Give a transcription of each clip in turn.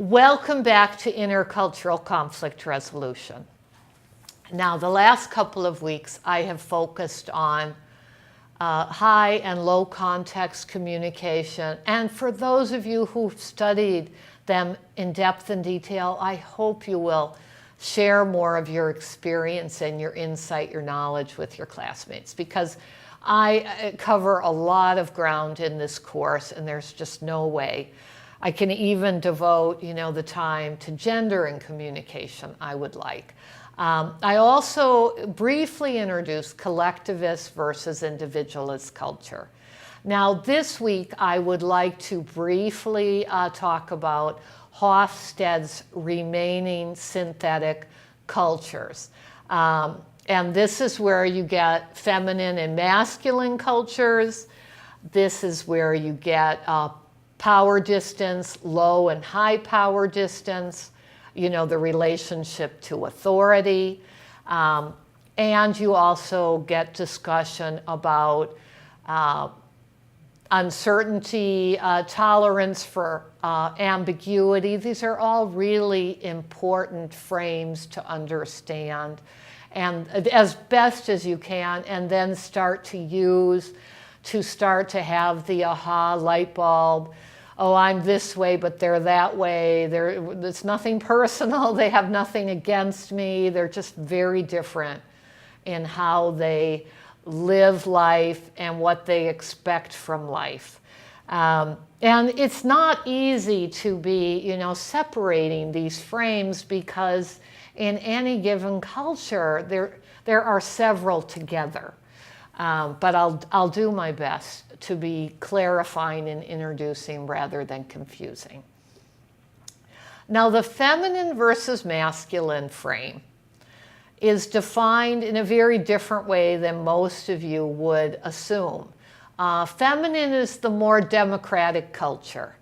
Welcome back to Intercultural Conflict Resolution. Now, the last couple of weeks I have focused on high and low context communication. And for those of you who've studied them in depth and detail, I hope you will share more of your experience and your insight, your knowledge with your classmates, because I cover a lot of ground in this course, and there's just no way I can even devote, the time to gender and communication I would like. I also briefly introduced collectivist versus individualist culture. Now, this week, I would like to briefly talk about Hofstede's remaining synthetic cultures. And this is where you get feminine and masculine cultures. This is where you get power distance, low and high power distance, the relationship to authority. And you also get discussion about uncertainty, tolerance for ambiguity. These are all really important frames to understand, and as best as you can, and then start to have the aha light bulb. Oh, I'm this way, but they're that way. It's nothing personal. They have nothing against me. They're just very different in how they live life and what they expect from life. And it's not easy to be, separating these frames, because in any given culture, there are several together. But I'll do my best to be clarifying and introducing rather than confusing. Now, the feminine versus masculine frame is defined in a very different way than most of you would assume. Feminine is the more democratic culture,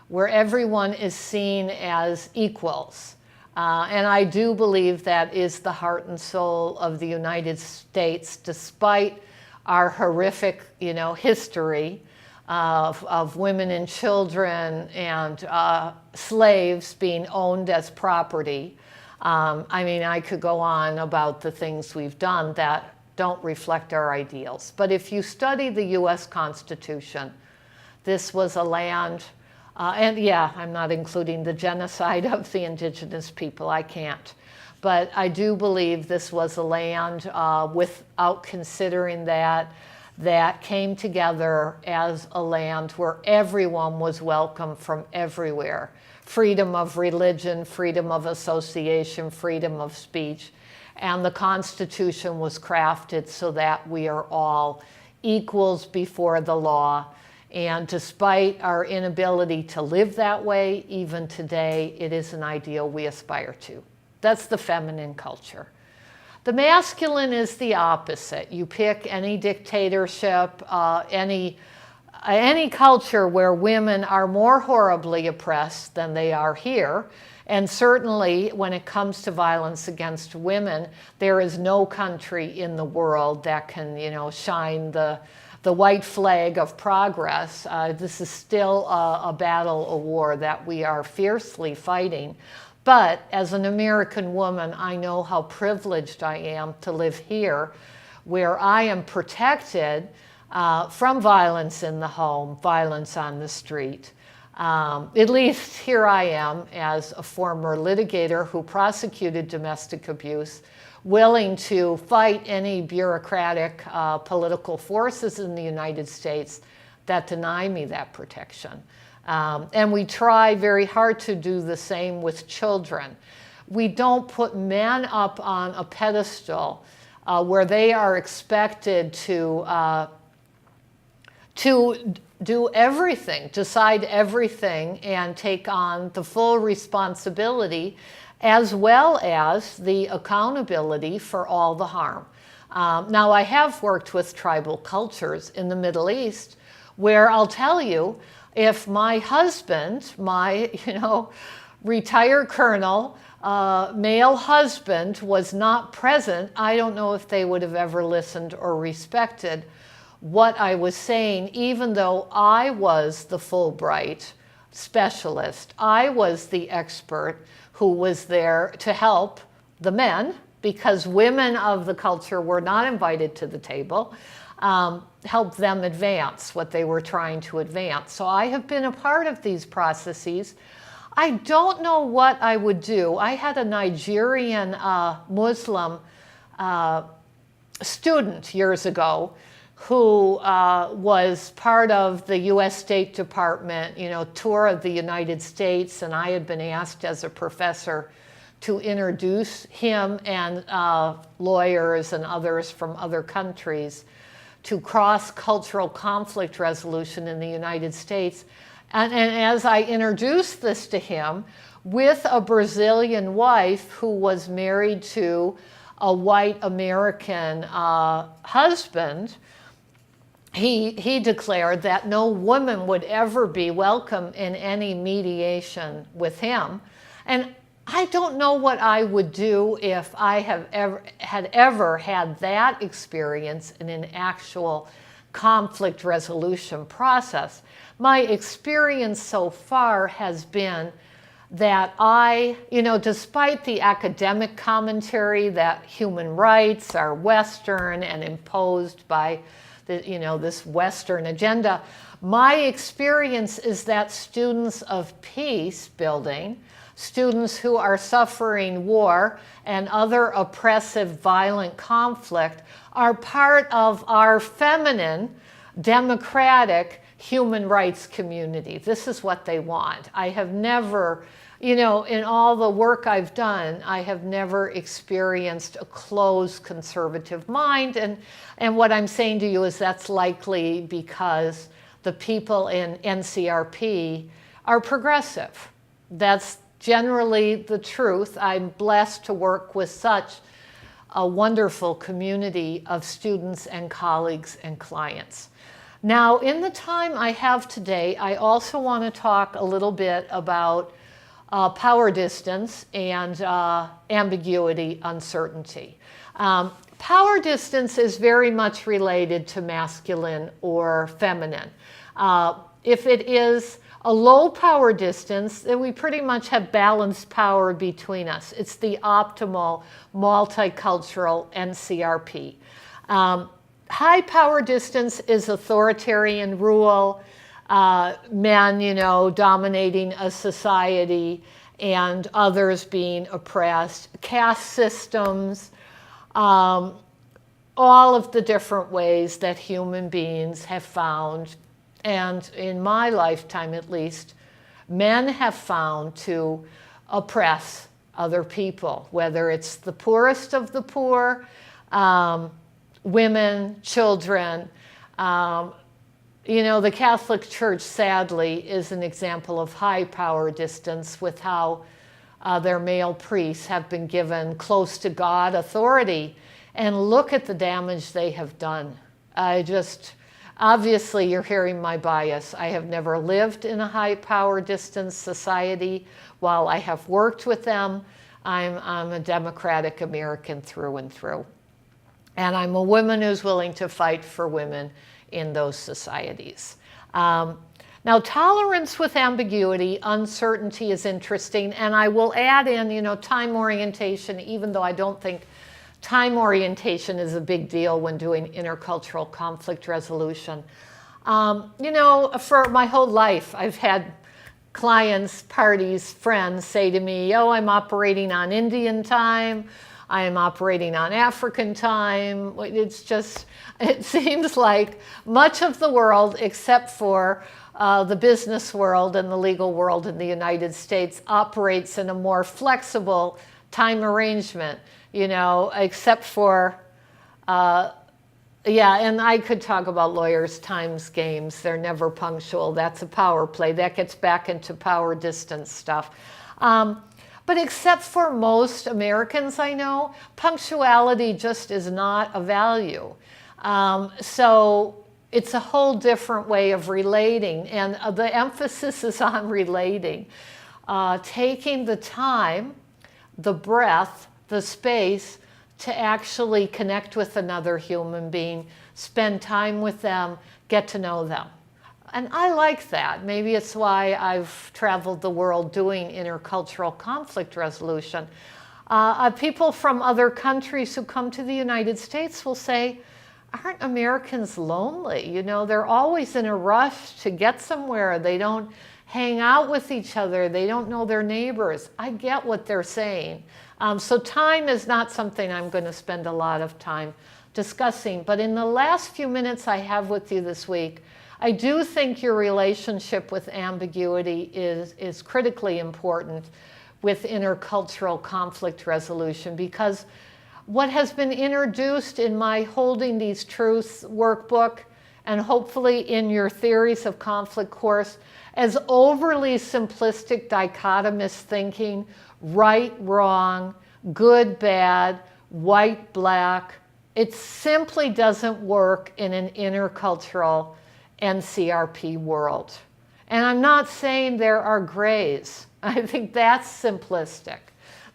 where everyone is seen as equals. And I do believe that is the heart and soul of the United States, despite our horrific, history of women and children and slaves being owned as property. I could go on about the things we've done that don't reflect our ideals. But if you study the U.S. Constitution, this was a land, and yeah, I'm not including the genocide of the indigenous people, I can't. But I do believe this was a land, without considering that came together as a land where everyone was welcome from everywhere. Freedom of religion, freedom of association, freedom of speech. And the Constitution was crafted so that we are all equals before the law. And despite our inability to live that way, even today, it is an ideal we aspire to. That's the feminine culture. The masculine is the opposite. You pick any dictatorship, any culture where women are more horribly oppressed than they are here. And certainly when it comes to violence against women, there is no country in the world that can, shine the white flag of progress. This is still a battle, a war that we are fiercely fighting. But as an American woman, I know how privileged I am to live here, where I am protected from violence in the home, violence on the street. At least here I am as a former litigator who prosecuted domestic abuse, willing to fight any bureaucratic political forces in the United States that deny me that protection. And we try very hard to do the same with children. We don't put men up on a pedestal where they are expected to do everything, decide everything, and take on the full responsibility, as well as the accountability for all the harm. Now, I have worked with tribal cultures in the Middle East, where I'll tell you, if my husband, my retired colonel, male husband was not present, I don't know if they would have ever listened or respected what I was saying, even though I was the Fulbright specialist. I was the expert who was there to help the men, because women of the culture were not invited to the table, help them advance what they were trying to advance. So I have been a part of these processes. I don't know what I would do. I had a Nigerian Muslim student years ago who was part of the U.S. State Department, tour of the United States, and I had been asked as a professor to introduce him and lawyers and others from other countries to cross-cultural conflict resolution in the United States. And as I introduced this to him, with a Brazilian wife who was married to a white American husband, he declared that no woman would ever be welcome in any mediation with him. And I don't know what I would do if I had ever had that experience in an actual conflict resolution process. My experience so far has been that despite the academic commentary that human rights are Western and imposed by this Western agenda, my experience is that students of peace building, students who are suffering war and other oppressive, violent conflict, are part of our feminine, democratic human rights community. This is what they want. I have never, in all the work I've done, I have never experienced a closed conservative mind. And what I'm saying to you is that's likely because the people in NCRP are progressive. That's generally the truth. I'm blessed to work with such a wonderful community of students and colleagues and clients. Now, in the time I have today, I also want to talk a little bit about power distance and ambiguity, uncertainty. Power distance is very much related to masculine or feminine. If it is a low power distance, then we pretty much have balanced power between us. It's the optimal multicultural NCRP. High power distance is authoritarian rule, men, dominating a society and others being oppressed, caste systems, all of the different ways that human beings have found, and in my lifetime at least, men have found to oppress other people, whether it's the poorest of the poor, women, children. The Catholic Church, sadly, is an example of high power distance with how their male priests have been given close to God authority. And look at the damage they have done. Obviously, you're hearing my bias. I have never lived in a high power distance society. While I have worked with them, I'm a democratic American through and through. And I'm a woman who's willing to fight for women in those societies. Now, tolerance with ambiguity, uncertainty is interesting. And I will add in, time orientation, even though I don't think time orientation is a big deal when doing intercultural conflict resolution. For my whole life, I've had clients, parties, friends say to me, oh, I'm operating on Indian time, I am operating on African time. It seems like much of the world, except for the business world and the legal world in the United States, operates in a more flexible time arrangement. Except for, and I could talk about lawyers' times games. They're never punctual. That's a power play. That gets back into power distance stuff. But except for most Americans I know, punctuality just is not a value. So it's a whole different way of relating. And the emphasis is on relating. Taking the time, the breath, the space to actually connect with another human being, spend time with them, get to know them. And I like that. Maybe it's why I've traveled the world doing intercultural conflict resolution. People from other countries who come to the United States will say, aren't Americans lonely? You know, they're always in a rush to get somewhere. They don't hang out with each other. They don't know their neighbors. I get what they're saying. So time is not something I'm going to spend a lot of time discussing. But in the last few minutes I have with you this week, I do think your relationship with ambiguity is critically important with intercultural conflict resolution, because what has been introduced in my Holding These Truths workbook, and hopefully in your Theories of Conflict course, as overly simplistic dichotomous thinking, right, wrong, good, bad, white, black, it simply doesn't work in an intercultural NCRP world. And I'm not saying there are grays. I think that's simplistic.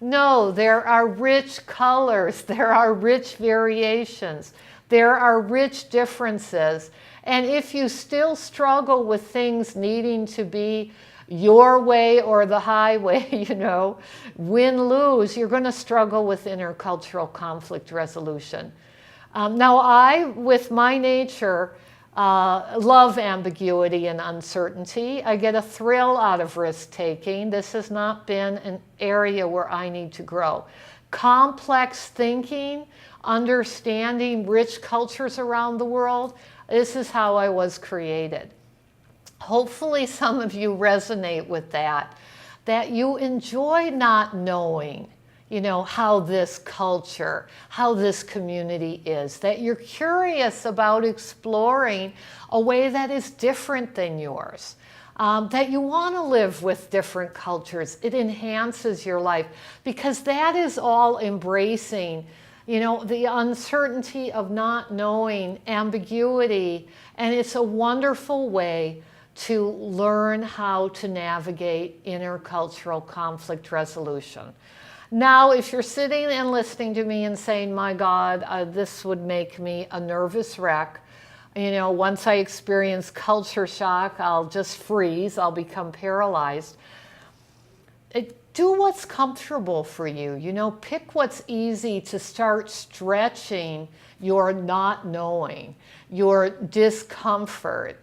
No, there are rich colors, there are rich variations, there are rich differences. And if you still struggle with things needing to be your way or the highway, you know, win-lose, you're going to struggle with intercultural conflict resolution. Now, I, with my nature, love ambiguity and uncertainty. I get a thrill out of risk-taking. This has not been an area where I need to grow. Complex thinking, understanding rich cultures around the world, this is how I was created. Hopefully some of you resonate with that you enjoy not knowing, you know, how this culture, how this community is, that you're curious about exploring a way that is different than yours, that you want to live with different cultures. It enhances your life, because that is all embracing, you know, the uncertainty of not knowing, ambiguity, and it's a wonderful way to learn how to navigate intercultural conflict resolution. Now, if you're sitting and listening to me and saying, my God, this would make me a nervous wreck, you know, once I experience culture shock, I'll just freeze, I'll become paralyzed. Do what's comfortable for you. You know, pick what's easy to start stretching your not knowing, your discomfort,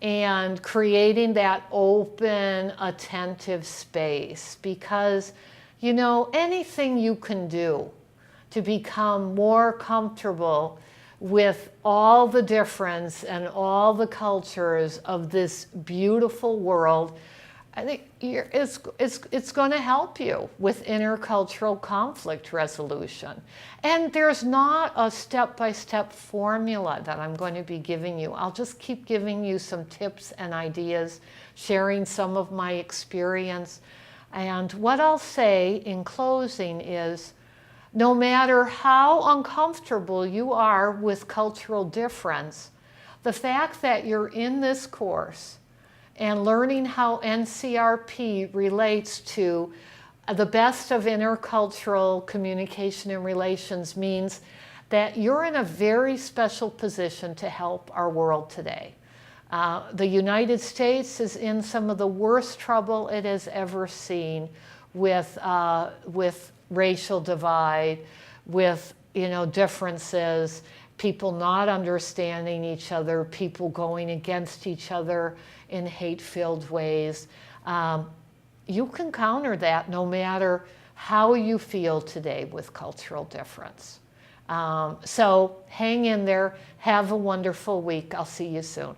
and creating that open, attentive space. Because, you know, anything you can do to become more comfortable with all the difference and all the cultures of this beautiful world, I think it's going to help you with intercultural conflict resolution. And there's not a step-by-step formula that I'm going to be giving you. I'll just keep giving you some tips and ideas, sharing some of my experience. And what I'll say in closing is, no matter how uncomfortable you are with cultural difference, the fact that you're in this course and learning how NCRP relates to the best of intercultural communication and relations means that you're in a very special position to help our world today. The United States is in some of the worst trouble it has ever seen with racial divide, with, you know, differences, people not understanding each other, people going against each other in hate-filled ways. You can counter that no matter how you feel today with cultural difference. So hang in there. Have a wonderful week. I'll see you soon.